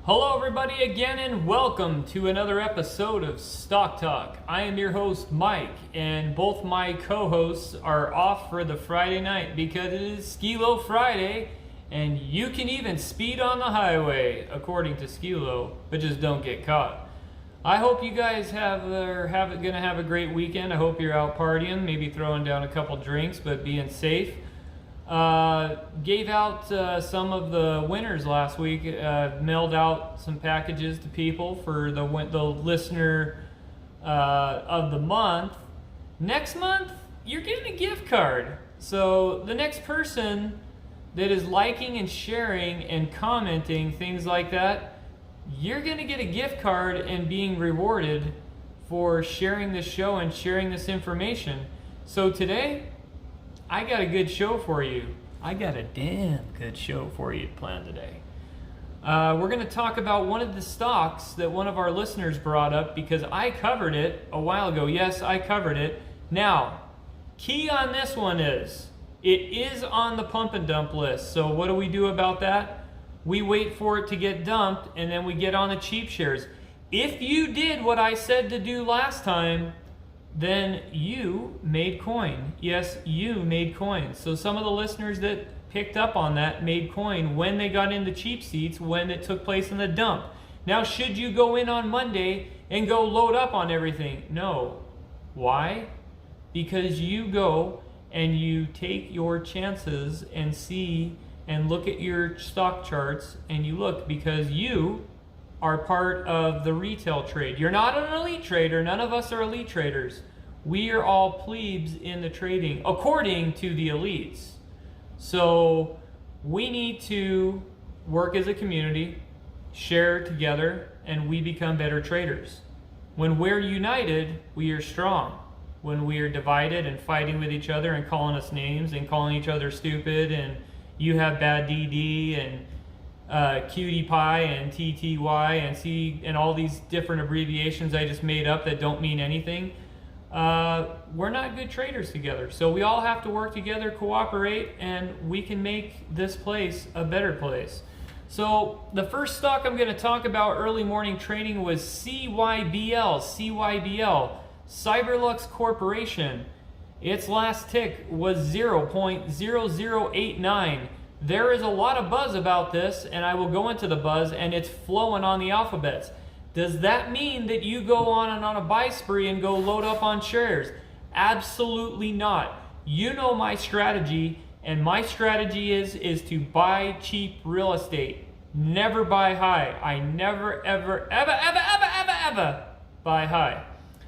Hello everybody again and welcome to another episode of Stock Talk. I am your host Mike and both my co-hosts are off for the Friday night because it is Skilo Friday and you can even speed on the highway according to Skilo, but just don't get caught. I hope you guys gonna have a great weekend. I hope you're out partying, maybe throwing down a couple drinks, but being safe. Gave out some of the winners last week, mailed out some packages to people for the listener of the month. Next month, you're getting a gift card. So the next person that is liking and sharing and commenting things like that, you're going to get a gift card and being rewarded for sharing this show and sharing this information. So today, I got a good show for you. I got a damn good show for you planned today. We're going to talk about one of the stocks that one of our listeners brought up because I covered it a while ago. Yes, I covered it. Now, key on this one is, it is on the pump and dump list. So what do we do about that? We wait for it to get dumped and then we get on the cheap shares. If you did what I said to do last time, then you made coin. Yes, you made coin. So some of the listeners that picked up on that made coin when they got into cheap seats, when it took place in the dump. Now, should you go in on Monday and go load up on everything? No. Why? Because you go and you take your chances and see and look at your stock charts and you look, because you are part of the retail trade. You're not an elite trader. None of us are elite traders. We are all plebes in the trading, according to the elites. So we need to work as a community, share together, and we become better traders. When we're united, we are strong. When we are divided and fighting with each other and calling us names and calling each other stupid and you have bad DD and cutie pie and TTY and C and all these different abbreviations I just made up that don't mean anything, we're not good traders together. So we all have to work together, cooperate, and we can make this place a better place. So the first stock I'm going to talk about early morning trading was CYBL, Cyberlux Corporation. Its last tick was 0.0089. There is a lot of buzz about this, and I will go into the buzz, and it's flowing on the alphabets. Does that mean that you go on a buy spree and go load up on shares? Absolutely not. You know my strategy, and my strategy is to buy cheap real estate. Never buy high. I never, ever buy high.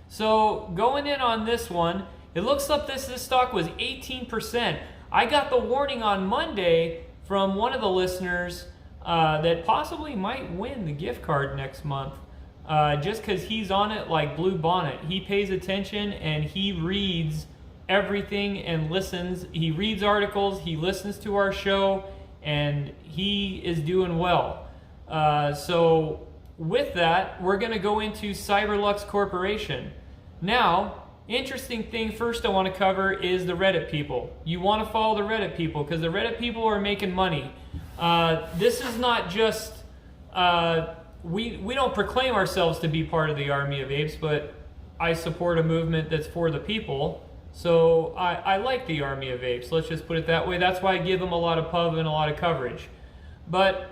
So going in on this one, it looks like this stock was 18%. I got the warning on Monday from one of the listeners that possibly might win the gift card next month, just because he's on it like Blue Bonnet. He pays attention and he reads everything and listens. He reads articles, he listens to our show, and he is doing well. So with that, we're going to go into Cyberlux Corporation. Now, interesting thing first I want to cover is the Reddit people. You want to follow the Reddit people because the Reddit people are making money. This is not just, we don't proclaim ourselves to be part of the Army of Apes, but I support a movement that's for the people. So I like the Army of Apes, let's just put it that way. That's why I give them a lot of pub and a lot of coverage. But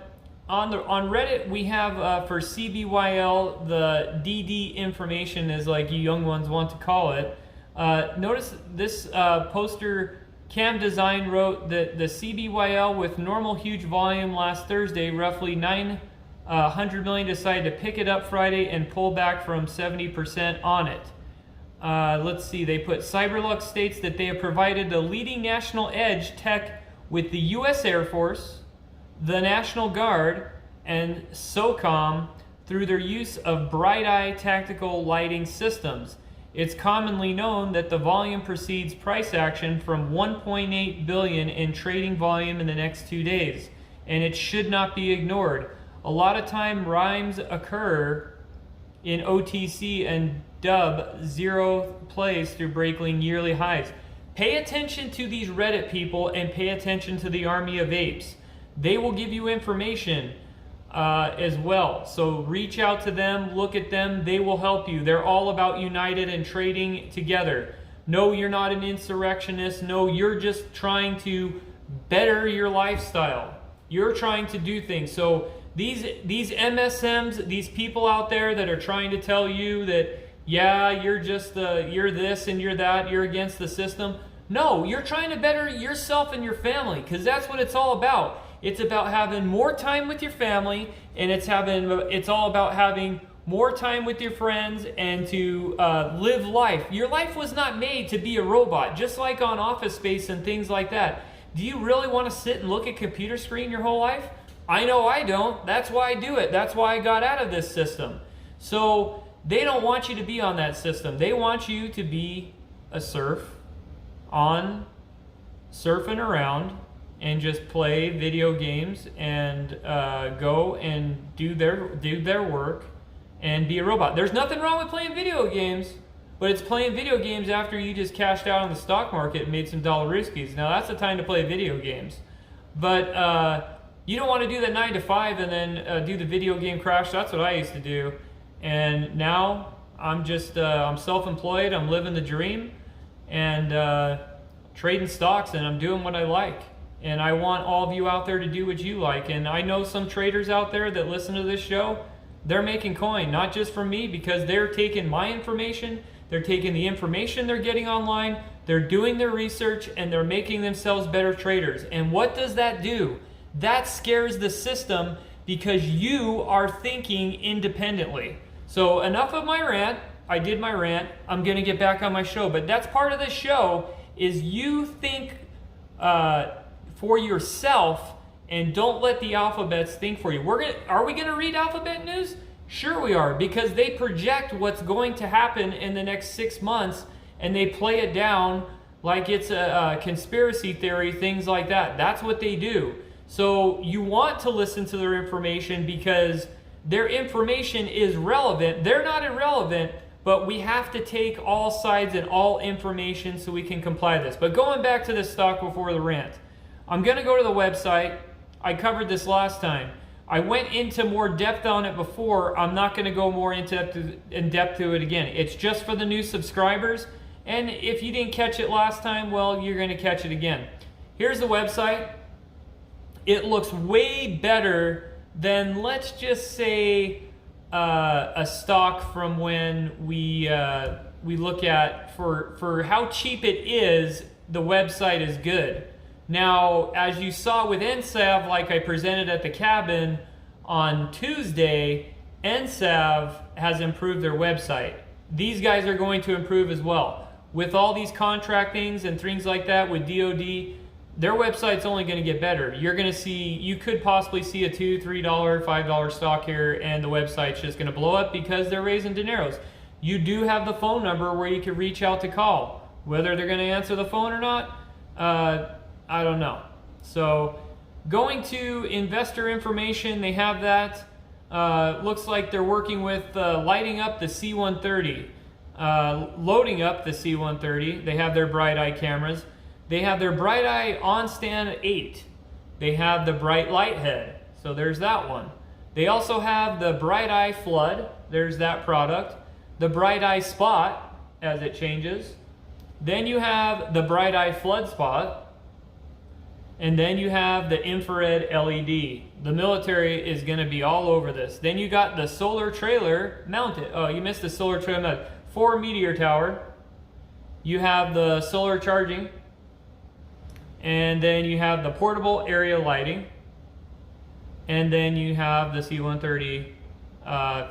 on Reddit, we have for CBYL, the DD information, is like you young ones want to call it. Notice this poster, Cam Design wrote that the CBYL with normal huge volume last Thursday, roughly 900 million, decided to pick it up Friday and pull back from 70% on it. Let's see, they put Cyberlux states that they have provided the leading national edge tech with the U.S. Air Force, the National Guard, and SOCOM through their use of bright eye tactical lighting systems. It's commonly known that the volume precedes price action from 1.8 billion in trading volume in the next 2 days, and it should not be ignored. A lot of time rhymes occur in OTC and dub zero plays through breaking yearly highs. Pay attention to these Reddit people and pay attention to the Army of Apes. They will give you information. as well. So reach out to them, look at them, they will help you. They're all about united and trading together. No, you're not an insurrectionist. No, you're just trying to better your lifestyle. You're trying to do things. So these MSMs, these people out there that are trying to tell you that, yeah, you're just you're this and you're that, you're against the system. No, you're trying to better yourself and your family, because that's what it's all about. It's about having more time with your family, and it's all about having more time with your friends and to live life. Your life was not made to be a robot, just like on Office Space and things like that. Do you really want to sit and look at a computer screen your whole life? I know I don't. That's why I do it. That's why I got out of this system. So they don't want you to be on that system. They want you to be a surfing around and just play video games and go and do their work and be a robot. There's nothing wrong with playing video games, but it's playing video games after you just cashed out on the stock market and made some dollar-riskies. Now that's the time to play video games. But you don't want to do the 9 to 5 and then do the video game crash. That's what I used to do. And now I'm just I'm self-employed. I'm living the dream and trading stocks, and I'm doing what I like. And I want all of you out there to do what you like. And I know some traders out there that listen to this show, they're making coin, not just from me, because they're taking my information, they're taking the information they're getting online, they're doing their research, and they're making themselves better traders. And what does that do? That scares the system, because you are thinking independently. So enough of my rant. I did my rant. I'm going to get back on my show. But that's part of the show, is you think for yourself and don't let the alphabets think for you. Are we going to read alphabet news? Sure we are, because they project what's going to happen in the next 6 months, and they play it down like it's a conspiracy theory, things like that. That's what they do. So you want to listen to their information because their information is relevant. They're not irrelevant, but we have to take all sides and all information so we can comply this. But going back to the stock before the rant, I'm going to go to the website. I covered this last time. I went into more depth on it before. I'm not going to go more in depth to it again. It's just for the new subscribers. And if you didn't catch it last time, well, you're going to catch it again. Here's the website. It looks way better than, let's just say, a stock from when we look at for how cheap it is. The website is good. Now, as you saw with NSAV, like I presented at the cabin on Tuesday, NSAV has improved their website. These guys are going to improve as well. With all these contract things and things like that with DoD, their website's only going to get better. You could possibly see a $2, $3, $5 stock here, and the website's just going to blow up because they're raising dineros. You do have the phone number where you can reach out to call. Whether they're going to answer the phone or not, I don't know. So going to investor information, they have that. Looks like they're working with lighting up the C130, loading up the C130. They have their Bright Eye cameras. They have their Bright Eye on-stand 8. They have the Bright Light Head. So there's that one. They also have the Bright Eye Flood. There's that product. The Bright Eye Spot, as it changes. Then you have the Bright Eye Flood Spot. And then you have the infrared LED. The military is going to be all over this. Then you got the solar trailer mounted. Oh, you missed the solar trailer mounted. 4 meteor tower. You have the solar charging. And then you have the portable area lighting. And then you have the C-130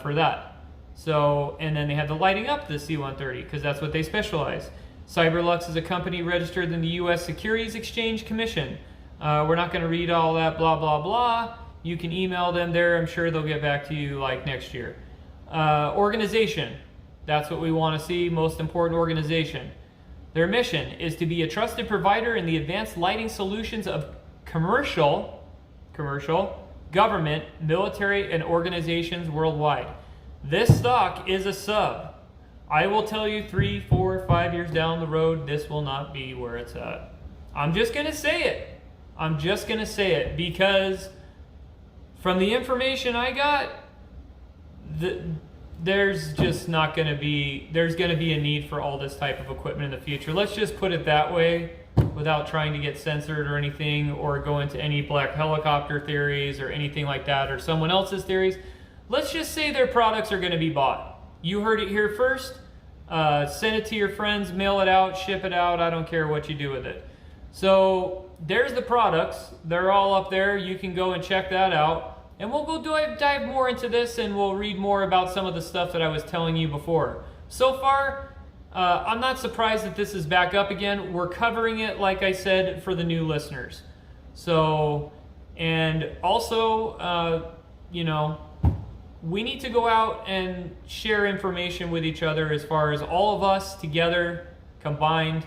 for that. So, and then they have the lighting up the C-130 because that's what they specialize. Cyberlux is a company registered in the U.S. Securities Exchange Commission. We're not going to read all that blah, blah, blah. You can email them there. I'm sure they'll get back to you like next year. Organization. That's what we want to see. Most important organization. Their mission is to be a trusted provider in the advanced lighting solutions of commercial, government, military, and organizations worldwide. This stock is a sub. I will tell you 3, 4, 5 years down the road, this will not be where it's at. I'm just going to say it. I'm just going to say it because From the information I got, there's just not going to be, there's going to be a need for all this type of equipment in the future. Let's just put it that way, without trying to get censored or anything, or go into any black helicopter theories or anything like that, or someone else's theories. Let's just say their products are going to be bought. You heard it here first. Send it to your friends, mail it out, ship it out. I don't care what you do with it. So there's the products. They're all up there. You can go and check that out. And we'll go dive more into this, and we'll read more about some of the stuff that I was telling you before. So far, I'm not surprised that this is back up again. We're covering it, like I said, for the new listeners. So, and also, you know, we need to go out and share information with each other. As far as all of us together, combined,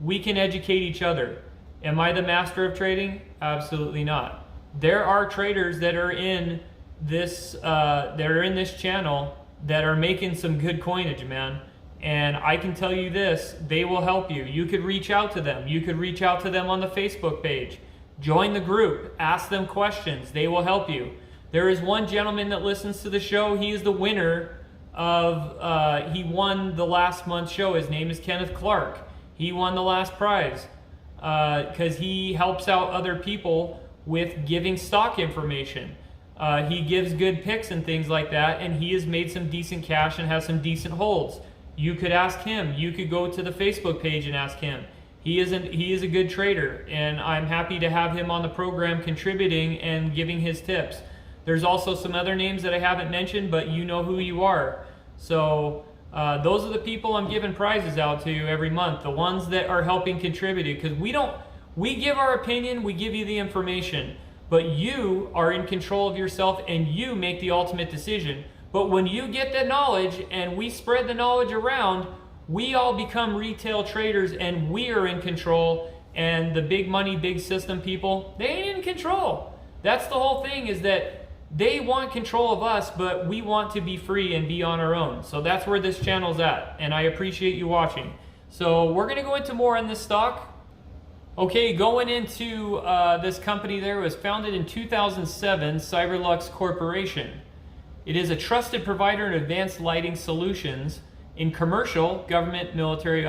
we can educate each other. Am I the master of trading? Absolutely not. There are traders that are in this channel that are making some good coinage, man. And I can tell you this, they will help you. You could reach out to them. You could reach out to them on the Facebook page. Join the group. Ask them questions. They will help you. There is one gentleman that listens to the show. He is the winner of, he won the last month's show. His name is Kenneth Clark. He won the last prize because he helps out other people with giving stock information. He gives good picks and things like that, and he has made some decent cash and has some decent holds. You could ask him. You could go to the Facebook page and ask him. He is a good trader, and I'm happy to have him on the program contributing and giving his tips. There's also some other names that I haven't mentioned, but you know who you are. So those are the people I'm giving prizes out to every month, the ones that are helping contribute, because we give our opinion, we give you the information, but you are in control of yourself and you make the ultimate decision. But when you get the knowledge and we spread the knowledge around, we all become retail traders and we are in control, and the big money, big system people, they ain't in control. That's the whole thing, is that they want control of us, but we want to be free and be on our own. So that's where this channel's at, and I appreciate you watching. So we're gonna go into more on this stock. Okay, going into this company there, was founded in 2007, CyberLux Corporation. It is a trusted provider of advanced lighting solutions in commercial, government, military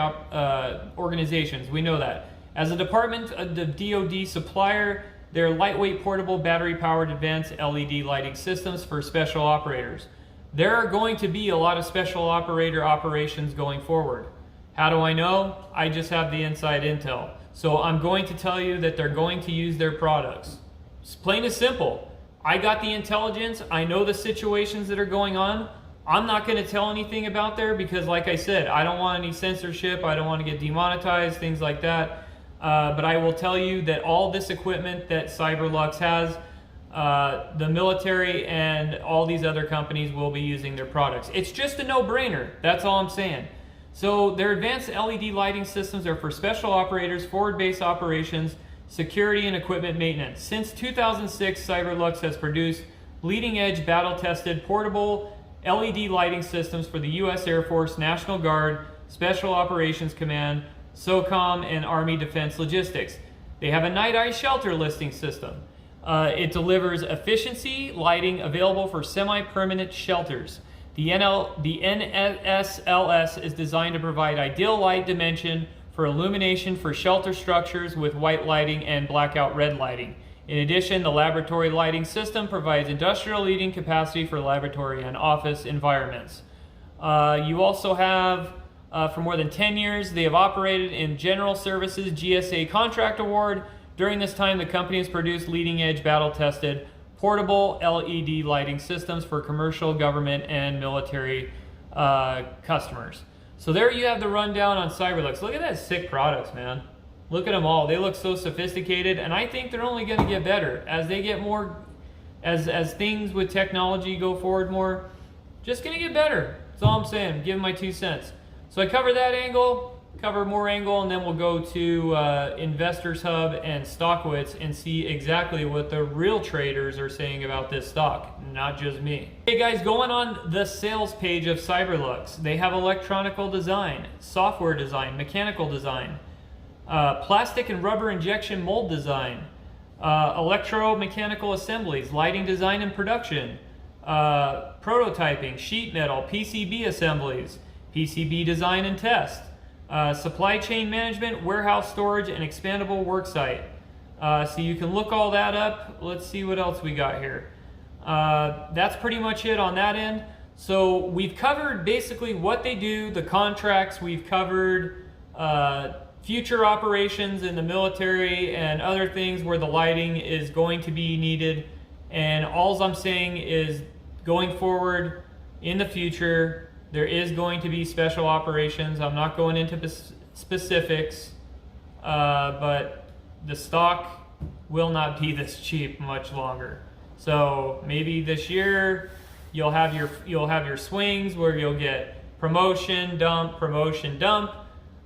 organizations. We know that. As a department of the DoD supplier, they're lightweight, portable, battery-powered advanced LED lighting systems for special operators. There are going to be a lot of special operator operations going forward. How do I know? I just have the inside intel. So I'm going to tell you that they're going to use their products. It's plain and simple. I got the intelligence. I know the situations that are going on. I'm not going to tell anything about there because, like I said, I don't want any censorship. I don't want to get demonetized, things like that. But I will tell you that all this equipment that CyberLux has, the military and all these other companies will be using their products. It's just a no-brainer. That's all I'm saying. So their advanced LED lighting systems are for special operators, forward base operations, security, and equipment maintenance. Since 2006, CyberLux has produced leading-edge, battle-tested, portable LED lighting systems for the U.S. Air Force, National Guard, Special Operations Command, SOCOM, and Army Defense Logistics. They have a night eye shelter listing system. It delivers efficiency lighting available for semi-permanent shelters. The NSLS is designed to provide ideal light dimension for illumination for shelter structures with white lighting and blackout red lighting. In addition, the laboratory lighting system provides industrial heating capacity for laboratory and office environments. You also have, for more than 10 years, they have operated in General Services GSA Contract Award. During this time, the company has produced leading-edge, battle-tested, portable LED lighting systems for commercial, government, and military customers. So there you have the rundown on CyberLux. Look at that sick products, man. Look at them all. They look so sophisticated, and I think they're only going to get better as they get more, as things with technology go forward more. Just going to get better. That's all I'm saying. Give my 2 cents. So I cover that angle, cover more angle, and then we'll go to Investors Hub and Stockwits and see exactly what the real traders are saying about this stock, not just me. Hey guys, going on the sales page of CyberLux, they have electronical design, software design, mechanical design, plastic and rubber injection mold design, electromechanical assemblies, lighting design and production, prototyping, sheet metal, PCB assemblies, PCB design and test, supply chain management, warehouse storage, and expandable worksite. So you can look all that up. Let's see what else we got here. That's pretty much it on that end. So we've covered basically what they do, the contracts, we've covered future operations in the military and other things where the lighting is going to be needed. And all I'm saying is going forward in the future, there is going to be special operations. I'm not going into specifics, but the stock will not be this cheap much longer. So maybe this year you'll have your swings where you'll get promotion, dump,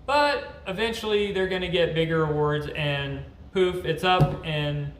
but eventually they're going to get bigger awards and poof, it's up, and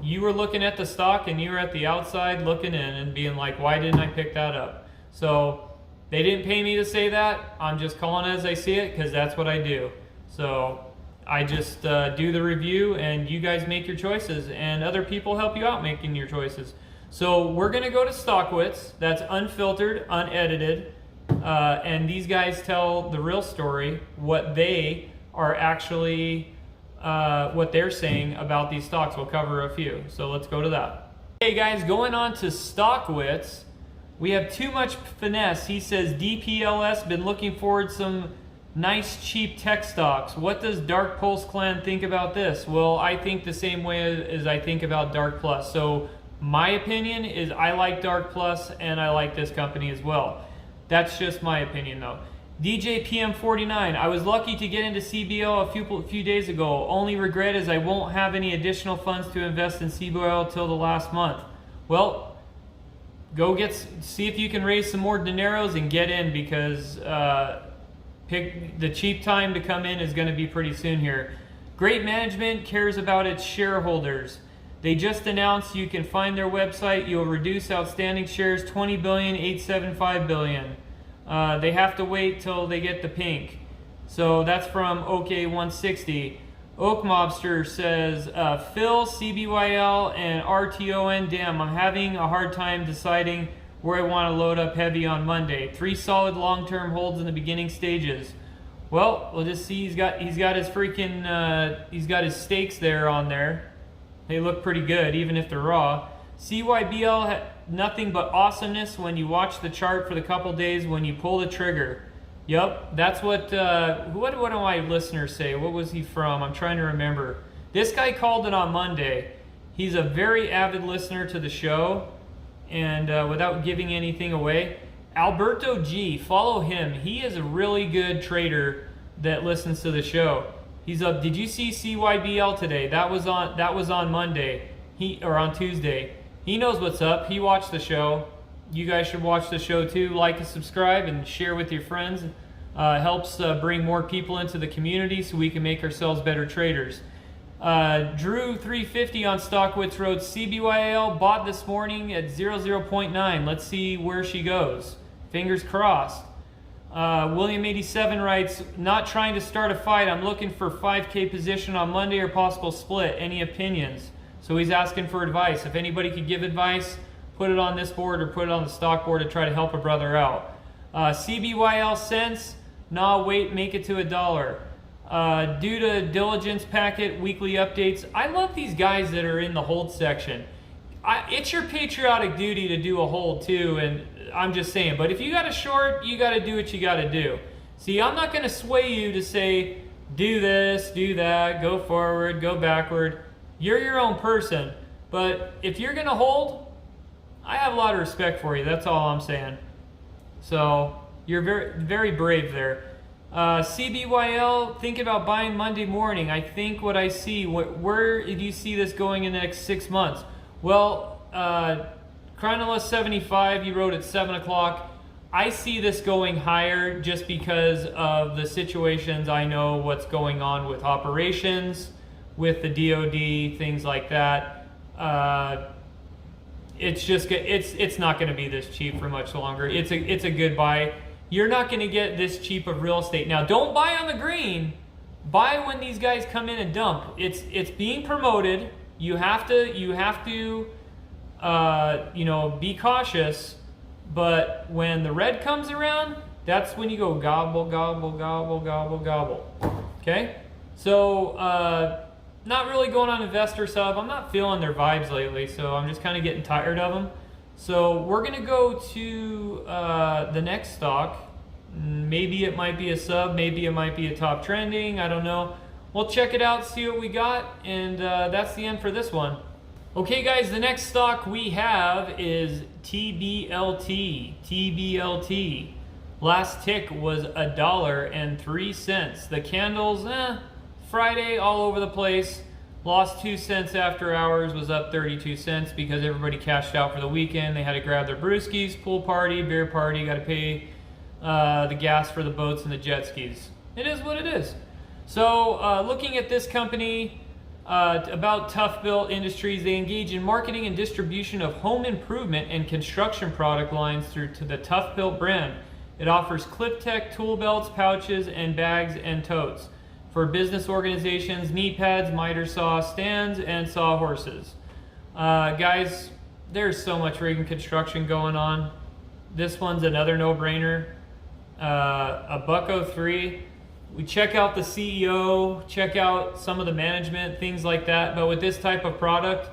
you were looking at the stock and you were at the outside looking in and being like, why didn't I pick that up? So they didn't pay me to say that. I'm just calling it as I see it because that's what I do. So I just do the review and you guys make your choices and other people help you out making your choices. So we're going to go to Stockwitz. That's unfiltered, unedited. And these guys tell the real story, what they are actually, what they're saying about these stocks. We'll cover a few. So let's go to that. Hey guys, going on to Stockwitz. We have Too Much Finesse. He says DPLS been looking forward some nice cheap tech stocks. What does Dark Pulse Clan think about this? Well, I think the same way as I think about Dark Plus. So my opinion is I like Dark Plus and I like this company as well. That's just my opinion though. DJ PM49, I was lucky to get into CBL a few days ago. Only regret is I won't have any additional funds to invest in CYBL till the last month. Well, go see if you can raise some more dineros and get in, because pick the cheap time to come in is going to be pretty soon here. Great management cares about its shareholders. They just announced you can find their website. You'll reduce outstanding shares 20 billion, 875 billion. They have to wait till they get the pink. So that's from OK160. Oak Mobster says, Phil, CBYL, and RTON, damn, I'm having a hard time deciding where I want to load up heavy on Monday. 3 solid long-term holds in the beginning stages. Well, we'll just see. He's got his freaking he's got his stakes there on there. They look pretty good, even if they're raw. CYBL had nothing but awesomeness when you watch the chart for the couple days when you pull the trigger. Yep, that's what do my listeners say? What was he from? I'm trying to remember. This guy called it on Monday. He's a very avid listener to the show, and without giving anything away, Alberto G, follow him. He is a really good trader that listens to the show. He's up. Did you see CYBL today? That was on Monday. Or on Tuesday. He knows what's up. He watched the show. You guys should watch the show too. Like and subscribe and share with your friends. Helps bring more people into the community so we can make ourselves better traders. Drew 350 on Stockwitz Road. CBYL bought this morning at 0.9. Let's see where she goes. Fingers crossed. William 87 writes, not trying to start a fight. I'm looking for 5K position on Monday or possible split. Any opinions? So he's asking for advice. If anybody could give advice, put it on this board or put it on the stock board to try to help a brother out. CBYL cents. Nah, wait, make it to $1. Due to diligence packet, weekly updates. I love these guys that are in the hold section. It's your patriotic duty to do a hold too, and I'm just saying. But if you got a short, you got to do what you got to do. See, I'm not going to sway you to say, do this, do that, go forward, go backward. You're your own person. But if you're going to hold, I have a lot of respect for you. That's all I'm saying. So you're very, very brave there. CBYL, thinking about buying Monday morning. I think what I see, where do you see this going in the next 6 months? Well, Chronola 75, you wrote at 7 o'clock. I see this going higher just because of the situations. I know what's going on with operations, with the DOD, things like that. It's not going to be this cheap for much longer. It's a good buy. You're not going to get this cheap of real estate. Now, don't buy on the green. Buy when these guys come in and dump. It's being promoted. You have to be cautious, but when the red comes around, that's when you go gobble, gobble, gobble, gobble, gobble. Okay? So, not really going on Investor Sub. I'm not feeling their vibes lately, so I'm just kind of getting tired of them. So we're going to go to the next stock. Maybe it might be a sub, maybe it might be a top trending, I don't know. We'll check it out, see what we got, and that's the end for this one. Okay guys, the next stock we have is TBLT. TBLT. Last tick was $1.03. The candles, Friday all over the place. Lost 2 cents after hours, was up 32 cents because everybody cashed out for the weekend. They had to grab their brewskis, pool party, beer party, got to pay the gas for the boats and the jet skis. It is what it is. So looking at this company, about Tough Built Industries, they engage in marketing and distribution of home improvement and construction product lines through to the Tough Built brand. It offers clip tech, tool belts, pouches, and bags and totes for business organizations, knee pads, miter saw stands, and sawhorses. Guys, there's so much rigging construction going on. This one's another no-brainer. A $1.03. We check out the CEO, check out some of the management, things like that. But with this type of product,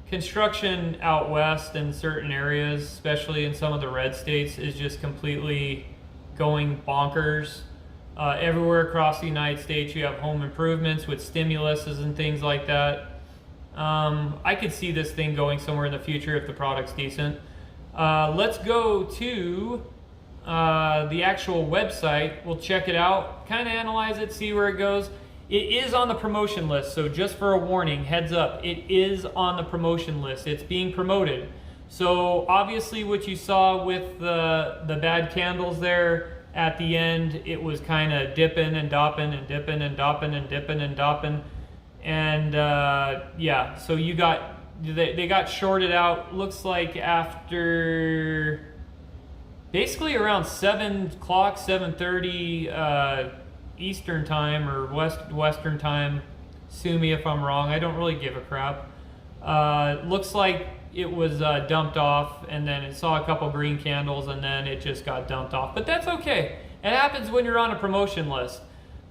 construction out west in certain areas, especially in some of the red states, is just completely going bonkers. Everywhere across the United States, you have home improvements with stimuluses and things like that. I could see this thing going somewhere in the future if the product's decent. Let's go to the actual website. We'll check it out, kind of analyze it, see where it goes. It is on the promotion list, so just for a warning, heads up, it is on the promotion list. It's being promoted. So obviously what you saw with the bad candles there at the end, it was kind of dipping and dopping and dipping and dopping and dipping and dopping. And yeah, so you got, they got shorted out, looks like after basically around 7 o'clock, 7:30 Eastern time or Western time. Sue me if I'm wrong. I don't really give a crap. Looks like it was dumped off, and then it saw a couple green candles, and then it just got dumped off. But that's okay. It happens when you're on a promotion list.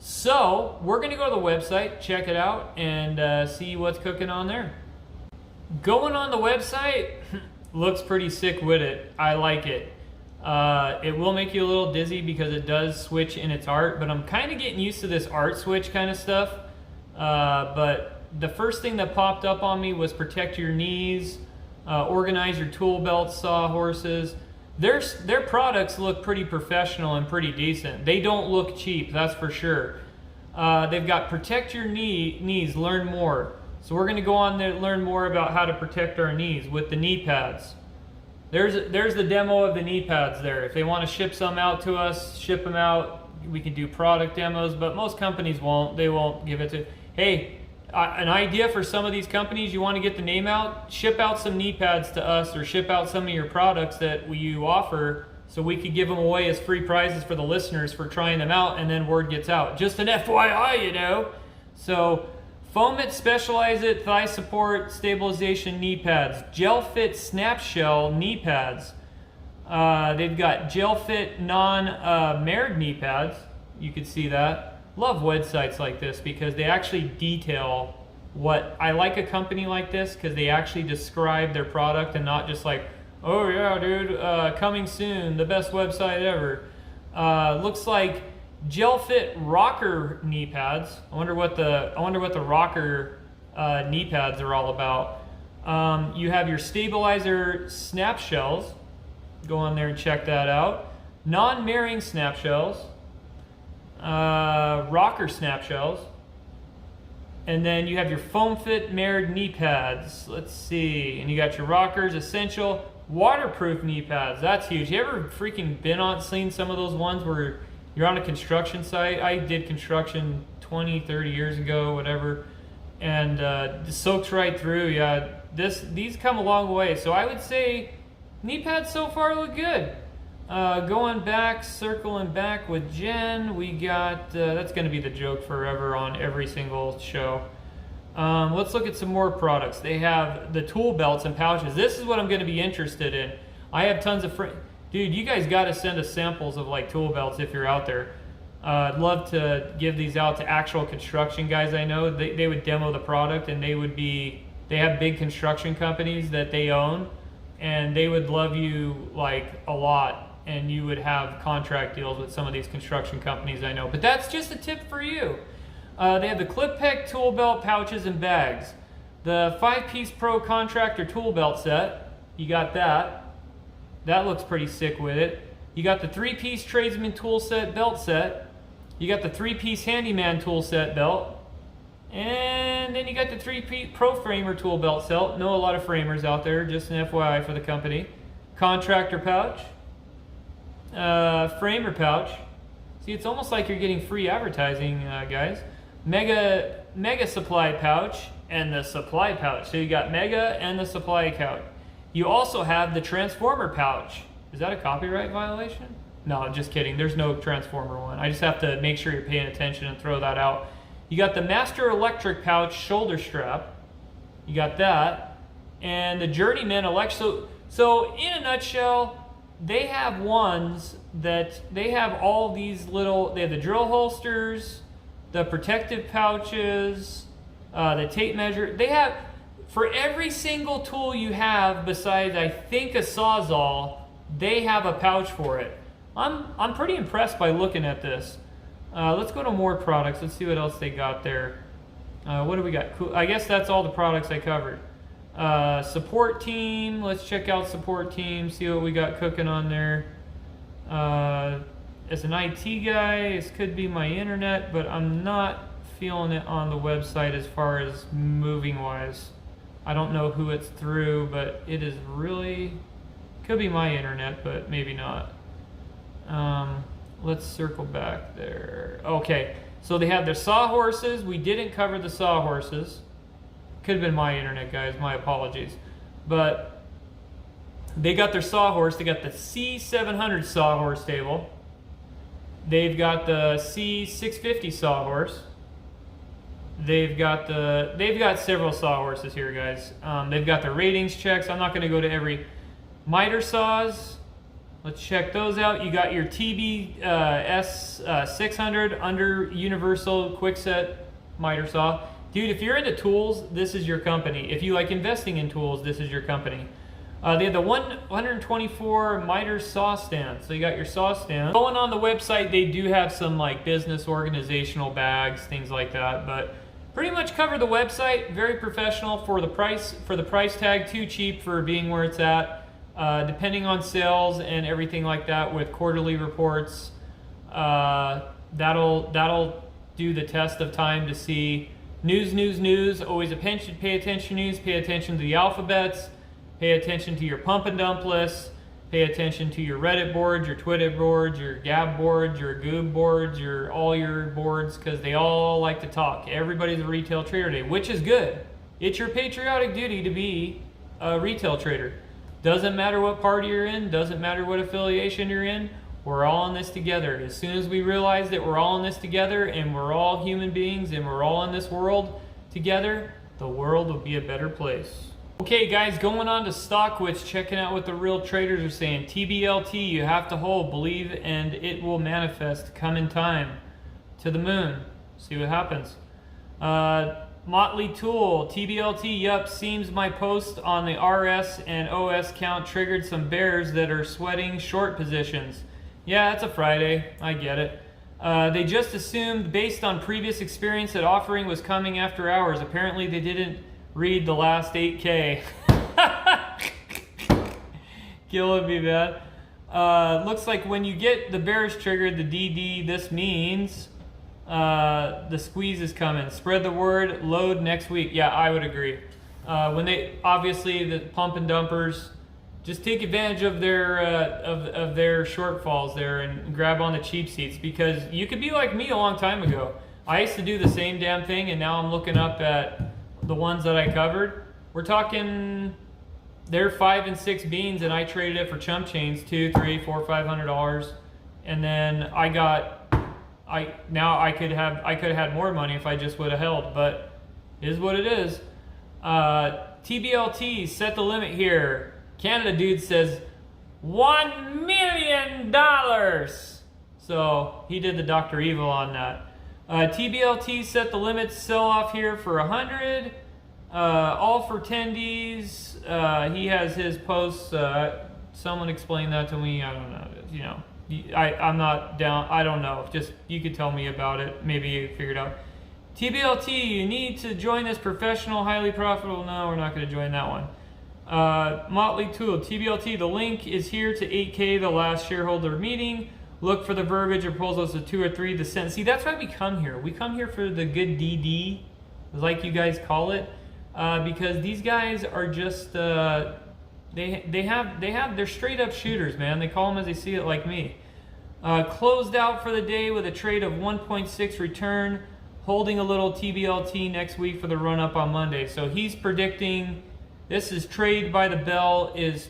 So we're going to go to the website, check it out, and see what's cooking on there. Going on the website looks pretty sick with it. I like it. It will make you a little dizzy because it does switch in its art, but I'm kind of getting used to this art switch kind of stuff. But the first thing that popped up on me was protect your knees, organize your tool belts, sawhorses. Their products look pretty professional and pretty decent. They don't look cheap, that's for sure. They've got protect your knees, learn more. So we're going to go on there and learn more about how to protect our knees with the knee pads. There's the demo of the knee pads there. If they want to ship some out to us, ship them out. We can do product demos, but most companies won't. They won't give it to, hey, an idea for some of these companies, you want to get the name out, ship out some knee pads to us, or ship out some of your products that you offer so we could give them away as free prizes for the listeners for trying them out, and then word gets out. Just an FYI, you know. So Foam It, Specialize It, Thigh Support, Stabilization Knee Pads. Gel Fit Snap Shell Knee Pads. They've got Gel Fit Non-Married Knee Pads. You can see that. Love websites like this because they actually detail what... I like a company like this because they actually describe their product and not just like, oh yeah, dude, coming soon, the best website ever. Looks like Gel Fit Rocker knee pads. I wonder what the rocker knee pads are all about. You have your stabilizer snap shells. Go on there and check that out. Non-marrying snap shells. Rocker snap shells. And then you have your Foam Fit Married knee pads. Let's see. And you got your rockers, essential waterproof knee pads. That's huge. You ever freaking seen some of those ones where you're on a construction site? I did construction 20, 30 years ago, whatever, and it soaks right through. Yeah, these come a long way. So I would say knee pads so far look good. Going back, circling back with Jen, we got, that's going to be the joke forever on every single show. Let's look at some more products. They have the tool belts and pouches. This is what I'm going to be interested in. I have tons of dude, you guys got to send us samples of like tool belts if you're out there. I'd love to give these out to actual construction guys I know. They would demo the product, and they have big construction companies that they own, and they would love you like a lot, and you would have contract deals with some of these construction companies I know. But that's just a tip for you. They have the clip peg tool belt pouches and bags. The 5-piece Pro Contractor tool belt set. You got that. That looks pretty sick with it. You got the 3-piece Tradesman tool set belt set. You got the 3-piece Handyman tool set belt. And then you got the 3-piece Pro Framer tool belt set. Know a lot of framers out there, just an FYI for the company. Contractor pouch. Framer pouch. See, it's almost like you're getting free advertising, guys. Mega supply pouch and the supply pouch. So you got mega and the supply pouch. You also have the transformer pouch. Is that a copyright violation? No, I'm just kidding. There's no transformer one. I just have to make sure you're paying attention and throw that out. You got the Master Electric pouch shoulder strap. You got that. And the Journeyman electric. So in a nutshell, they have ones that they have all these little, they have the drill holsters, the protective pouches, the tape measure. They have, for every single tool you have besides, I think, a Sawzall, they have a pouch for it. I'm pretty impressed by looking at this. Let's go to more products. Let's see what else they got there. What do we got? Cool. I guess that's all the products I covered. Support team. Let's check out support team. See what we got cooking on there. As an IT guy, this could be my internet, but I'm not feeling it on the website as far as moving wise. I don't know who it's through, but it is really, could be my internet, but maybe not. Let's circle back there. Okay, so they have their sawhorses. We didn't cover the sawhorses. Could have been my internet, guys. My apologies. But they got their sawhorse. They got the C700 sawhorse table. They've got the C650 sawhorse. They've got several sawhorses here, guys. They've got the ratings checks. I'm not going to go to every miter saws. Let's check those out. You got your TBS 600 under universal quickset miter saw. Dude, if you're into tools, this is your company. If you like investing in tools, this is your company. They have the 124 miter saw stand. So you got your saw stand. Going on the website, they do have some like business organizational bags, things like that. But pretty much cover the website. Very professional for the price tag. Too cheap for being where it's at. Depending on sales and everything like that with quarterly reports, that'll do the test of time to see news. Always pay attention news. Pay attention to the alphabets. Pay attention to your pump and dump lists. Pay attention to your Reddit boards, your Twitter boards, your Gab boards, your Goob boards, all your boards, because they all like to talk. Everybody's a retail trader today, which is good. It's your patriotic duty to be a retail trader. Doesn't matter what party you're in, doesn't matter what affiliation you're in, we're all in this together. As soon as we realize that we're all in this together and we're all human beings and we're all in this world together, the world will be a better place. Okay guys, going on to StockWitch, checking out what the real traders are saying. TBLT, you have to hold, believe, and it will manifest. Come in time to the moon. See what happens. Motley Tool, TBLT, yup, seems my post on the RS and OS count triggered some bears that are sweating short positions. Yeah, it's a Friday, I get it. They just assumed, based on previous experience, that offering was coming after hours. Apparently they didn't read the last 8K. Killing me, man. Looks like when you get the bears triggered, the DD, this means the squeeze is coming. Spread the word, load next week. Yeah, I would agree. When they, obviously, the pump and dumpers, just take advantage of their shortfalls there and grab on the cheap seats, because you could be like me a long time ago. I used to do the same damn thing, and now I'm looking up at the ones that I covered. We're talking, they're 5 and 6 beans, and I traded it for chump chains, $200, $300, $400, $500, and then I could have had more money if I just would have held. But Is what it is. TBLT set the limit here. Canada dude says $1 million. So he did the Dr. Evil on that. TBLT set the limit sell off here for 100. All for attendees. He has his posts. Someone explain that to me. I don't know. You know, I'm not down. I don't know. Just you could tell me about it. Maybe you figured out. TBLT, you need to join this professional, highly profitable. No, we're not going to join that one. Motley Tool, TBLT, the link is here to 8K, the last shareholder meeting. Look for the verbiage or proposals of 2 or 3 the sentence. See, that's why we come here. We come here for the good DD, like you guys call it, because these guys are just they're straight up shooters, man. They call them as they see it, like me. Closed out for the day with a trade of 1.6 return, holding a little TBLT next week for the run up on Monday. So he's predicting. This is trade by the bell. Is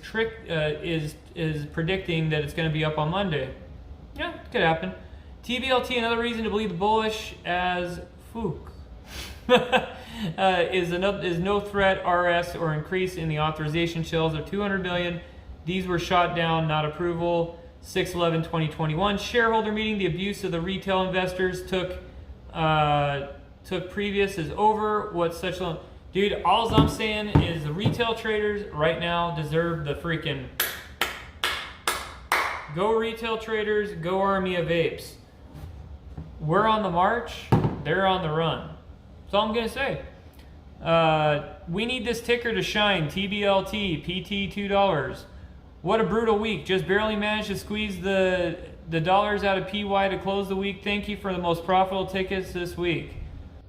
predicting that it's going to be up on Monday. Yeah, it could happen. TBLT, another reason to believe the bullish as Fook. is no threat RS or increase in the authorization shells of 200 million. These were shot down, not approval. 6/11/2021 shareholder meeting. The abuse of the retail investors took previous is over. What's such a dude? All I'm saying is the retail traders right now deserve the freaking. Go retail traders, go army of apes. We're on the march, they're on the run. That's all I'm gonna say. We need this ticker to shine. TBLT, PT $2. What a brutal week. Just barely managed to squeeze the dollars out of PY to close the week. Thank you for the most profitable tickets this week.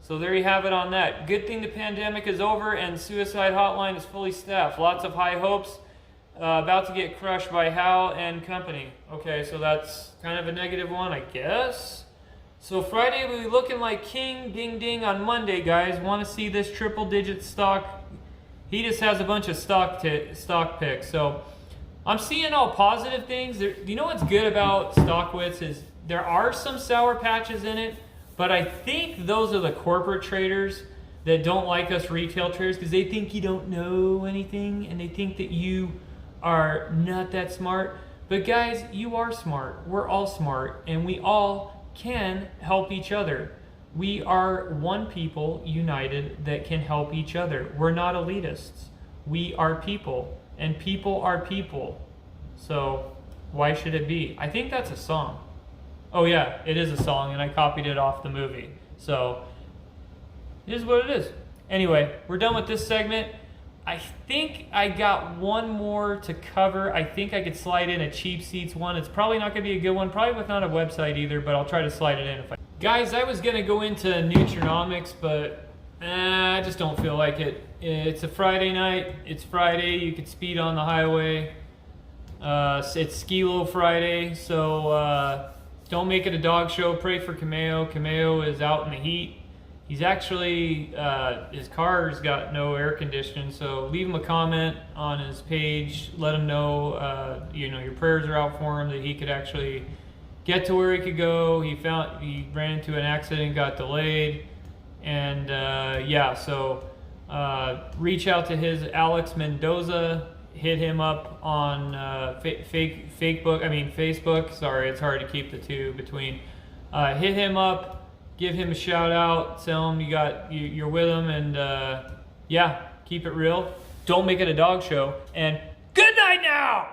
So there you have it on that. Good thing the pandemic is over and suicide hotline is fully staffed. Lots of high hopes. About to get crushed by Howe and company. Okay, so that's kind of a negative one, I guess. So Friday we'll be looking like king, ding ding on Monday, guys. Want to see this triple digit stock? He just has a bunch of stock picks. So I'm seeing all positive things. You know what's good about StockWits is there are some sour patches in it, but I think those are the corporate traders that don't like us retail traders because they think you don't know anything and they think that you are not that smart. But guys, you are smart. We're all smart and we all can help each other. We are one people united that can help each other. We're not elitists. We are people and people are people. So why should it be? I think that's a song. Oh yeah, it is a song and I copied it off the movie. So it is what it is. Anyway, we're done with this segment. I think I got one more to cover. I think I could slide in a cheap seats one. It's probably not going to be a good one. Probably without a website either, but I'll try to slide it in. Guys, I was going to go into Nutrinomics, but I just don't feel like it. It's a Friday night. It's Friday. You could speed on the highway. It's Skilo Friday, so don't make it a dog show. Pray for Cameo. Cameo is out in the heat. He's actually, his car's got no air conditioning, so leave him a comment on his page. Let him know, your prayers are out for him, that he could actually get to where he could go. He ran into an accident, got delayed, and so reach out to his Alex Mendoza. Hit him up on Facebook. Sorry, it's hard to keep the two between. Hit him up. Give him a shout out, tell him you're with him, and keep it real. Don't make it a dog show, and good night now!